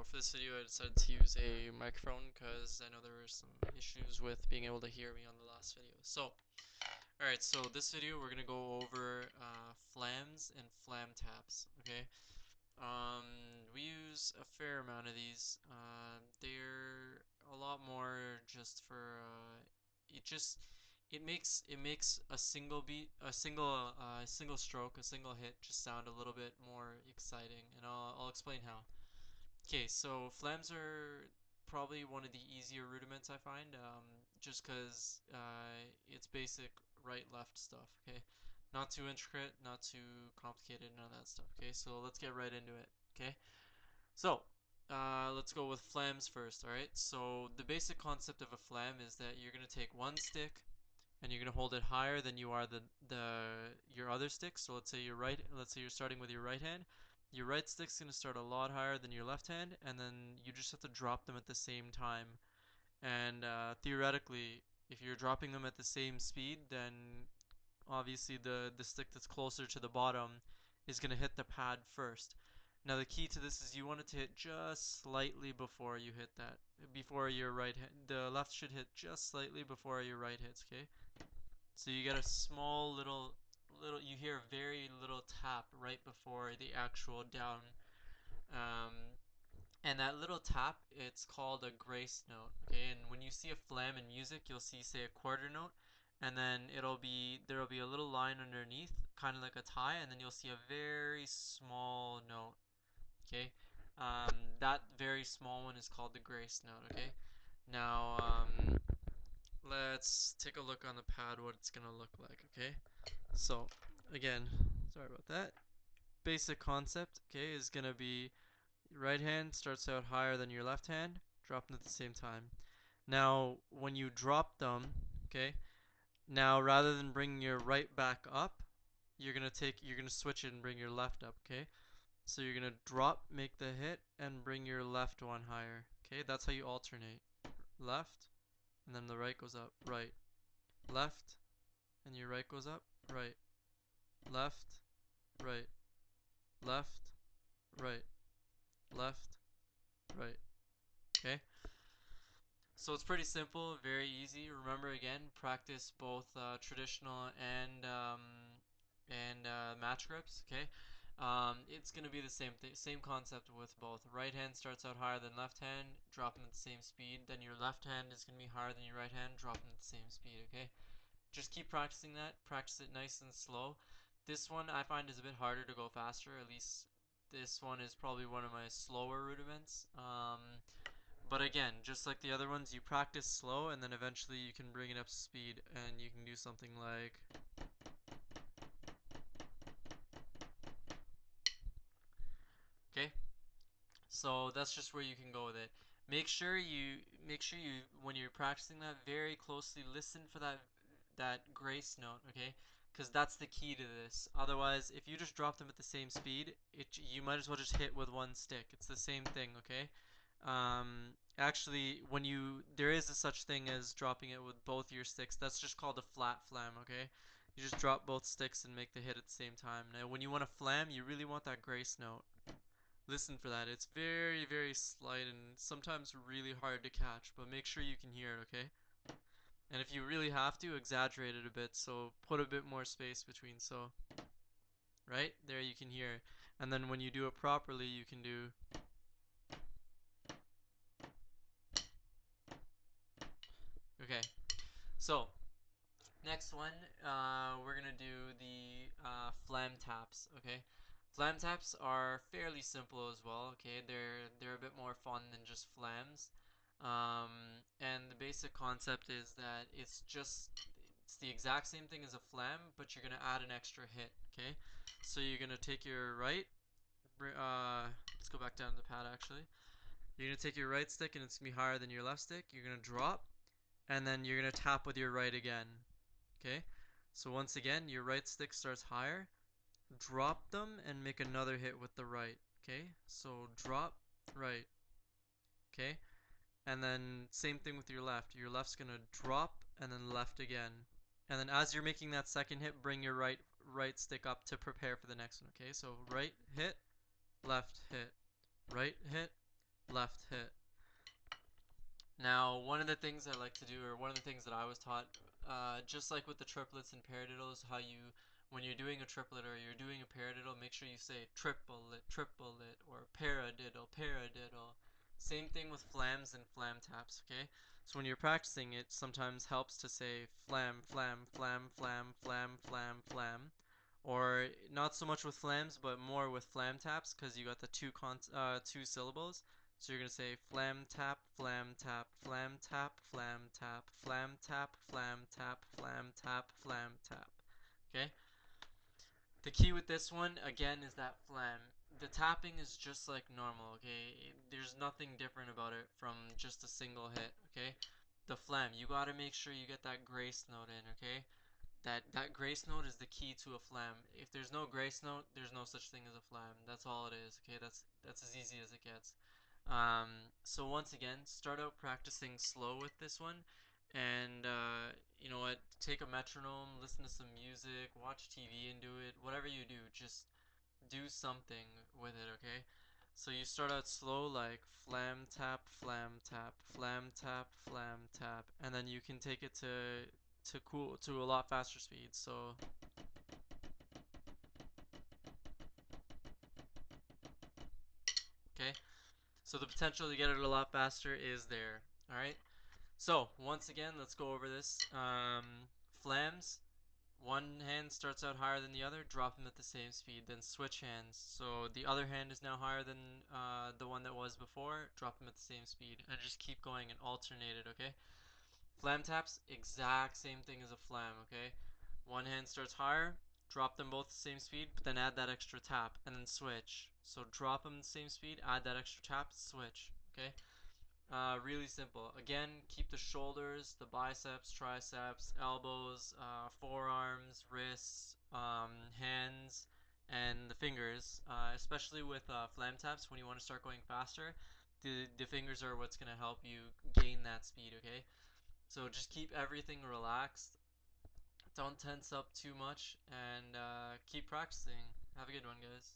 for this video I decided to use a microphone because I know there were some issues with being able to hear me on the last video. Alright, so this video we're gonna go over flams and flam taps, okay? We use a fair amount of these. They're a lot more just for it just it makes a single beat, a single stroke, a single hit just sound a little bit more exciting, and I'll explain how. Okay, so flams are probably one of the easier rudiments I find, just because it's basic right-left stuff, okay? Not too intricate, not too complicated, none of that stuff, okay? So let's get right into it, okay? So, let's go with flams first, alright? So the basic concept of a flam is that you're going to take one stick and you're going to hold it higher than you are your other stick. So let's say you're starting with your right hand. Your right stick's going to start a lot higher than your left hand, and then you just have to drop them at the same time. And theoretically, if you're dropping them at the same speed, then obviously the stick that's closer to the bottom is going to hit the pad first. Now the key to this is you want it to hit just slightly before you hit that. Before your right hand, the left should hit just slightly before your right hits, okay? So you get a small little you hear a very little tap right before the actual down. Um, and that little tap, it's called a grace note, okay? And when you see a flam in music, you'll see, say, a quarter note, and then there'll be a little line underneath, kind of like a tie, and then you'll see a very small note, okay? That very small one is called the grace note, okay? Now, let's take a look on the pad what it's gonna look like, okay? So, again, sorry about that. Basic concept, okay, is gonna be your right hand starts out higher than your left hand, drop them at the same time. Now, when you drop them, okay, now rather than bringing your right back up, you're gonna switch it and bring your left up, okay? So you're gonna drop, make the hit, and bring your left one higher, okay? That's how you alternate. Left, and then the right goes up, right. Left, and your right goes up, right. Left, right. Left, right. Left, right. Okay? So it's pretty simple, very easy. Remember again, practice both traditional and match grips. Okay, it's gonna be the same concept with both. Right hand starts out higher than left hand, drop them at the same speed. Then your left hand is gonna be higher than your right hand, drop them at the same speed. Okay, just keep practicing that. Practice it nice and slow. This one I find is a bit harder to go faster. At least this one is probably one of my slower rudiments. But again, just like the other ones, you practice slow and then eventually you can bring it up to speed and you can do something like, okay? So that's just where you can go with it. Make sure you when you're practicing that very closely listen for that grace note, okay? Because that's the key to this. Otherwise, if you just drop them at the same speed, you might as well just hit with one stick. It's the same thing, okay? Actually, there is a such thing as dropping it with both your sticks. That's just called a flat flam, okay? You just drop both sticks and make the hit at the same time. Now, when you want to flam, you really want that grace note. Listen for that. It's very, very slight and sometimes really hard to catch, but make sure you can hear it, okay? And if you really have to, exaggerate it a bit, so put a bit more space between, so, right? There you can hear. And then when you do it properly, you can do, okay. So, next one, we're gonna do the flam taps, okay? Flam taps are fairly simple as well, okay? They're a bit more fun than just flams. And the basic concept is that it's the exact same thing as a flam, but you're gonna add an extra hit, okay? So you're gonna take your right, let's go back down to the pad actually. You're gonna take your right stick and it's gonna be higher than your left stick. You're gonna drop, and then you're gonna tap with your right again. Okay? So once again, your right stick starts higher, drop them and make another hit with the right. Okay? So drop, right. Okay? And then same thing with your left. Your left's gonna drop and then left again. And then as you're making that second hit, bring your right stick up to prepare for the next one. Okay? So right hit, left hit, right hit, left hit. Now, one of the things I like to do, or one of the things that I was taught, just like with the triplets and paradiddles, how you, when you're doing a triplet or you're doing a paradiddle, make sure you say triplet, or paradiddle, paradiddle. Same thing with flams and flam taps, okay? So when you're practicing, it sometimes helps to say flam, flam, flam, flam, flam, flam, flam. Or not so much with flams, but more with flam taps, because you got the two syllables. So you're going to say flam tap, flam tap, flam tap, flam tap, flam tap, flam tap, flam tap, flam tap. Okay? The key with this one, again, is that flam. The tapping is just like normal, okay? There's nothing different about it from just a single hit, okay? The flam, you gotta make sure you get that grace note in, okay? That grace note is the key to a flam. If there's no grace note, there's no such thing as a flam. That's all it is, okay? That's as easy as it gets. So once again, start out practicing slow with this one, and you know what? Take a metronome, listen to some music, watch TV, and do it. Whatever you do, just do something with it, okay? So you start out slow, like flam tap, flam tap, flam tap, flam tap, and then you can take it to a lot faster speed. So okay, so the potential to get it a lot faster is there. All right. So once again, let's go over this. Flams. One hand starts out higher than the other, drop them at the same speed, then switch hands. So the other hand is now higher than the one that was before, drop them at the same speed, and just keep going and alternate it, okay? Flam taps, exact same thing as a flam, okay? One hand starts higher, drop them both the same speed, but then add that extra tap, and then switch. So drop them the same speed, add that extra tap, switch, okay? Really simple. Again, keep the shoulders, the biceps, triceps, elbows, forearms, wrists, hands, and the fingers. Especially with flam taps, when you want to start going faster, the fingers are what's going to help you gain that speed, okay? So just keep everything relaxed. Don't tense up too much, and keep practicing. Have a good one, guys.